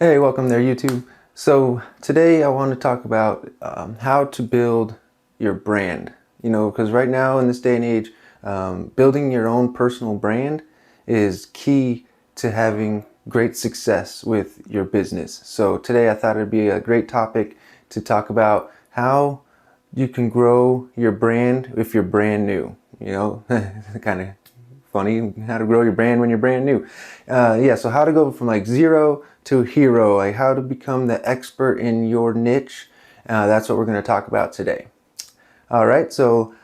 Hey, welcome there, YouTube. So today I want to talk about how to build your brand. Because right now in this day and age, building your own personal brand is key to having great success with your business. So today I thought it'd be a great topic to talk about how you can grow your brand if you're brand new. Kind of funny how to grow your brand when you're brand new. So how to go from like zero to hero, like how to become the expert in your niche. That's what we're going to talk about today. All right, so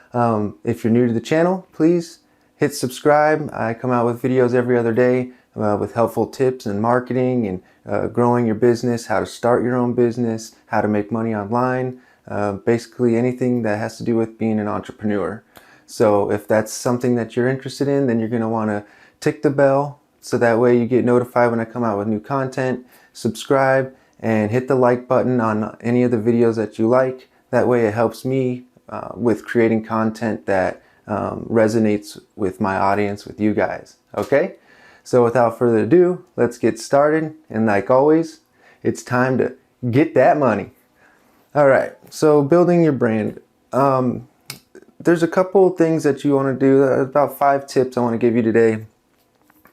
if you're new to the channel, please hit subscribe. I come out with videos every other day with helpful tips and marketing and growing your business, how to start your own business, how to make money online, basically anything that has to do with being an entrepreneur. So if that's something that you're interested in, then you're going to want to tick the bell so that way you get notified when I come out with new content. Subscribe and hit the like button on any of the videos that you like. That way it helps me with creating content that resonates with my audience, with you guys. Okay? So without further ado, let's get started. And like always, it's time to get that money. All right, so building your brand. There's a couple things that you want to do. About 5 tips I want to give you today.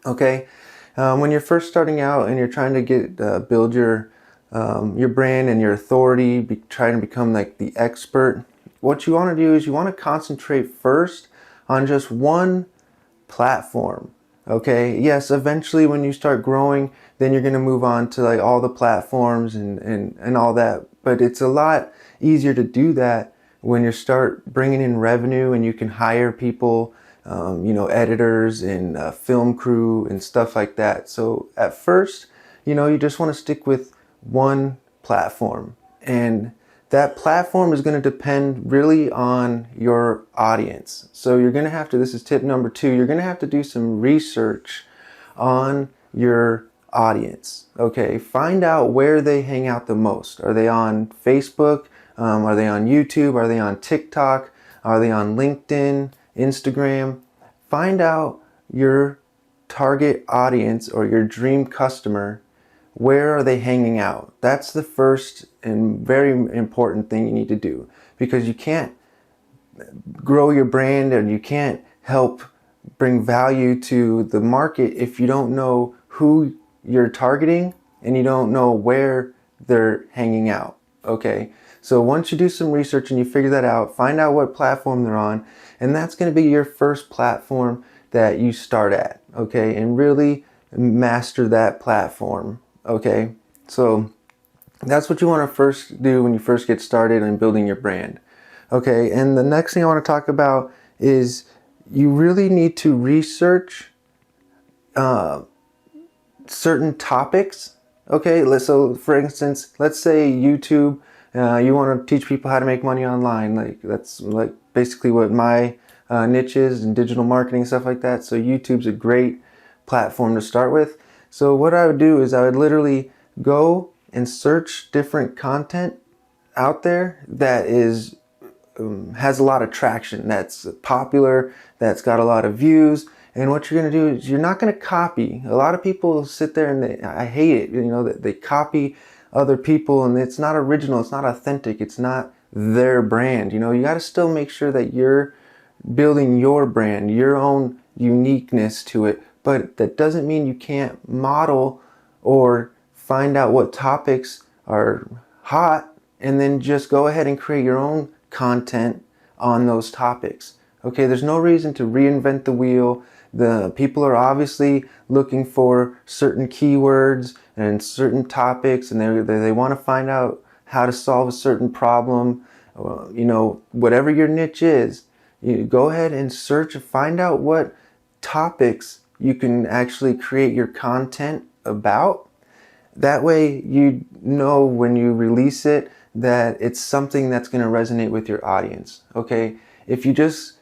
Okay, when you're first starting out and you're trying to build your brand and your authority, trying to become like the expert, what you want to do is you want to concentrate first on just one platform. Okay, yes, eventually when you start growing, then you're going to move on to like all the platforms and all that. But it's a lot easier to do that when you start bringing in revenue and you can hire people, editors and film crew and stuff like that. So at first, you just want to stick with one platform, and that platform is going to depend really on your audience. So you're going to have to, this is tip number 2, you're going to have to do some research on your audience. Okay, find out where they hang out the most. Are they on Facebook? Are they on YouTube? Are they on TikTok? Are they on LinkedIn, Instagram? Find out your target audience or your dream customer. Where are they hanging out? That's the first and very important thing you need to do, because you can't grow your brand and you can't help bring value to the market if you don't know who you're targeting and you don't know where they're hanging out. Okay, so once you do some research and you figure that out, find out what platform they're on, and that's going to be your first platform that you start at. Okay, and really master that platform. Okay, so that's what you want to first do when you first get started on building your brand. Okay, and the next thing I want to talk about is you really need to research certain topics. Okay, so for instance, let's say YouTube, you want to teach people how to make money online. Like that's like basically what my niche is in digital marketing, stuff like that. So YouTube's a great platform to start with. So what I would do is I would literally go and search different content out there that is has a lot of traction, that's popular, that's got a lot of views. And what you're going to do is you're not going to copy. A lot of people sit there and I hate it, that they copy other people and it's not original, it's not authentic, it's not their brand. You got to still make sure that you're building your brand, your own uniqueness to it. But that doesn't mean you can't model or find out what topics are hot and then just go ahead and create your own content on those topics. Okay, there's no reason to reinvent the wheel. The people are obviously looking for certain keywords and certain topics, and they want to find out how to solve a certain problem. Whatever your niche is, you go ahead and search and find out what topics you can actually create your content about. That way you know when you release it that it's something that's going to resonate with your audience. Okay, if you just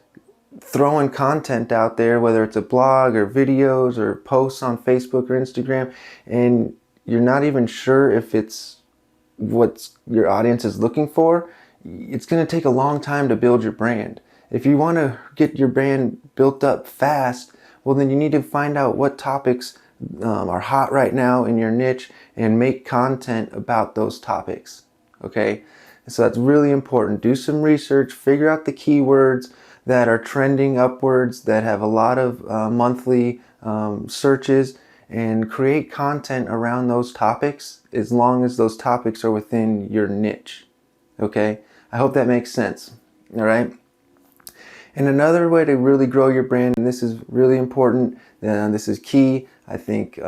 throwing content out there, whether it's a blog or videos or posts on Facebook or Instagram, and you're not even sure if it's what your audience is looking for, it's going to take a long time to build your brand. If you want to get your brand built up fast, well then you need to find out what topics are hot right now in your niche and make content about those topics. Okay, so that's really important. Do some research, figure out the keywords that are trending upwards, that have a lot of monthly searches, and create content around those topics as long as those topics are within your niche. Okay, I hope that makes sense. All right. And another way to really grow your brand, and this is really important, and this is key, I think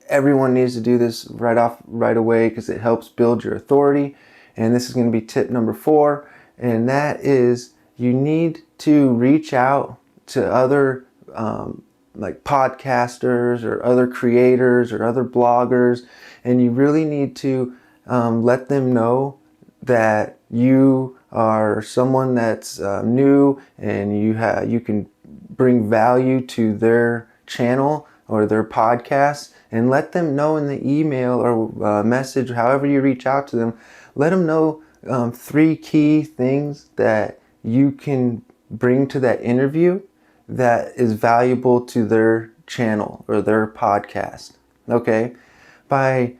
everyone needs to do this right away because it helps build your authority. And this is going to be tip number 4, and that is you need to reach out to other like podcasters or other creators or other bloggers, and you really need to let them know that you are someone that's new, and you can bring value to their channel or their podcast, and let them know in the email or message, however you reach out to them, let them know 3 key things that you can bring to that interview that is valuable to their channel or their podcast. Okay, by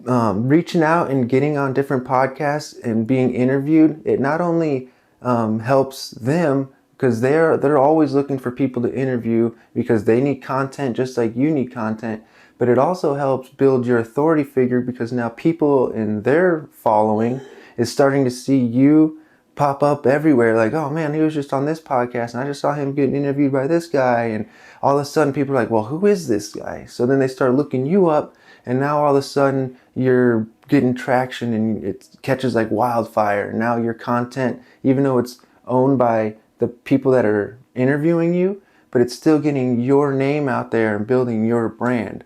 reaching out and getting on different podcasts and being interviewed, it not only helps them, because they're always looking for people to interview because they need content just like you need content, but it also helps build your authority figure because now people in their following is starting to see you pop up everywhere, like, oh man, he was just on this podcast and I just saw him getting interviewed by this guy, and all of a sudden people are like, well, who is this guy? So then they start looking you up, and now all of a sudden you're getting traction and it catches like wildfire. Now your content, even though it's owned by the people that are interviewing you, but it's still getting your name out there and building your brand.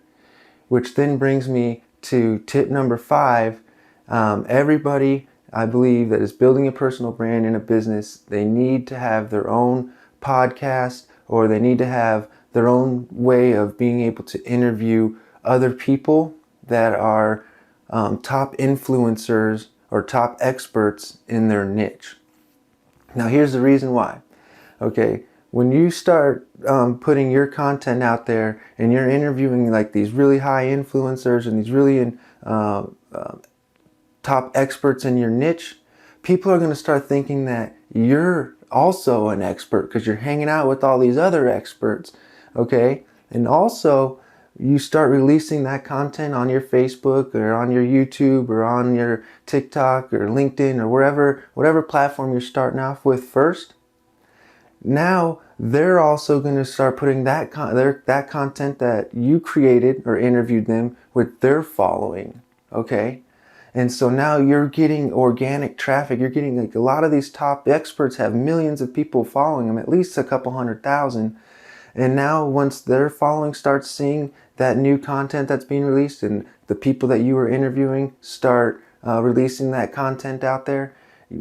Which then brings me to tip number 5. Everybody, I believe, that is building a personal brand in a business, they need to have their own podcast, or they need to have their own way of being able to interview other people that are top influencers or top experts in their niche. Now here's the reason why. Okay, when you start putting your content out there and you're interviewing like these really high influencers and these really top experts in your niche, people are going to start thinking that you're also an expert because you're hanging out with all these other experts. Okay, and also you start releasing that content on your Facebook or on your YouTube or on your TikTok or LinkedIn or whatever platform you're starting off with first. Now they're also going to start putting that content that you created or interviewed them with their following. Okay, and so now you're getting organic traffic. You're getting, like, a lot of these top experts have millions of people following them, at least a couple 100,000. And now once their following starts seeing that new content that's being released, and the people that you were interviewing start releasing that content out there,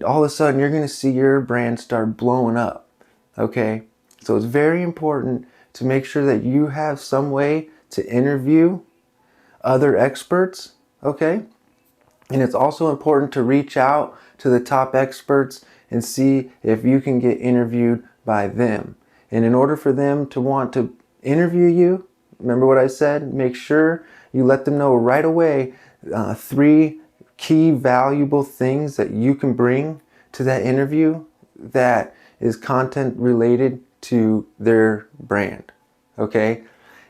all of a sudden you're going to see your brand start blowing up. Okay, so it's very important to make sure that you have some way to interview other experts. Okay, and it's also important to reach out to the top experts and see if you can get interviewed by them. And in order for them to want to interview you, remember what I said, make sure you let them know right away 3 key valuable things that you can bring to that interview that is content related to their brand. Okay,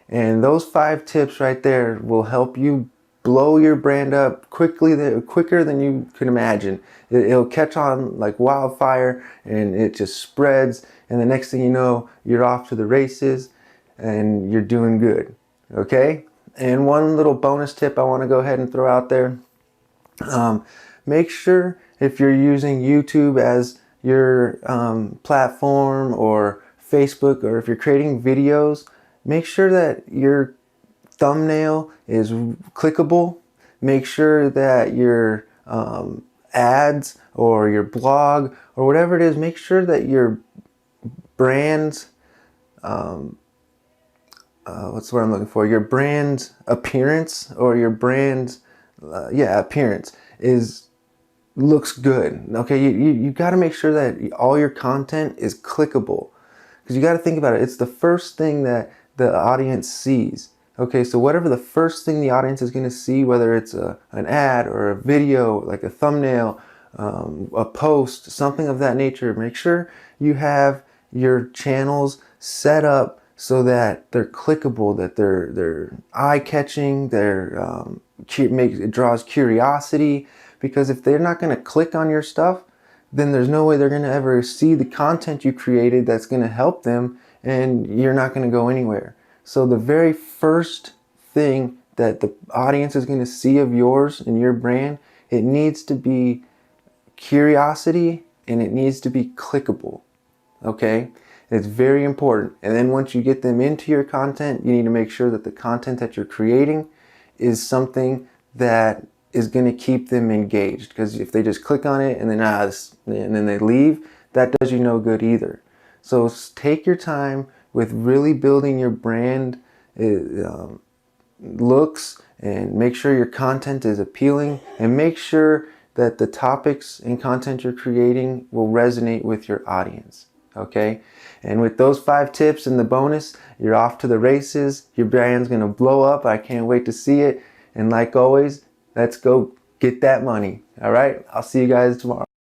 and those 5 tips right there will help you blow your brand up quicker than you can imagine. It'll catch on like wildfire, and it just spreads, and the next thing you know, you're off to the races and you're doing good. Okay, and one little bonus tip I want to go ahead and throw out there, make sure if you're using YouTube as your platform, or Facebook, or if you're creating videos, make sure that your thumbnail is clickable. Make sure that your ads or your blog or whatever it is, make sure that your brand's what's the word I'm looking for? Your brand's appearance, or your brand's appearance looks good. Okay, you got to make sure that all your content is clickable, because you got to think about it. It's the first thing that the audience sees. Okay, so whatever the first thing the audience is going to see, whether it's an ad or a video, like a thumbnail, a post, something of that nature, make sure you have your channels set up so that they're clickable, that they're eye-catching, it draws curiosity. Because if they're not going to click on your stuff, then there's no way they're going to ever see the content you created that's going to help them, and you're not going to go anywhere. So the very first thing that the audience is going to see of yours and your brand, it needs to be curiosity and it needs to be clickable. Okay? It's very important. And then once you get them into your content, you need to make sure that the content that you're creating is something that is going to keep them engaged. Because if they just click on it and then they leave, that does you no good either. So take your time with really building your brand looks, and make sure your content is appealing, and make sure that the topics and content you're creating will resonate with your audience. Okay? And with those 5 tips and the bonus, you're off to the races. Your brand's going to blow up. I can't wait to see it. And like always, let's go get that money. All right? I'll see you guys tomorrow.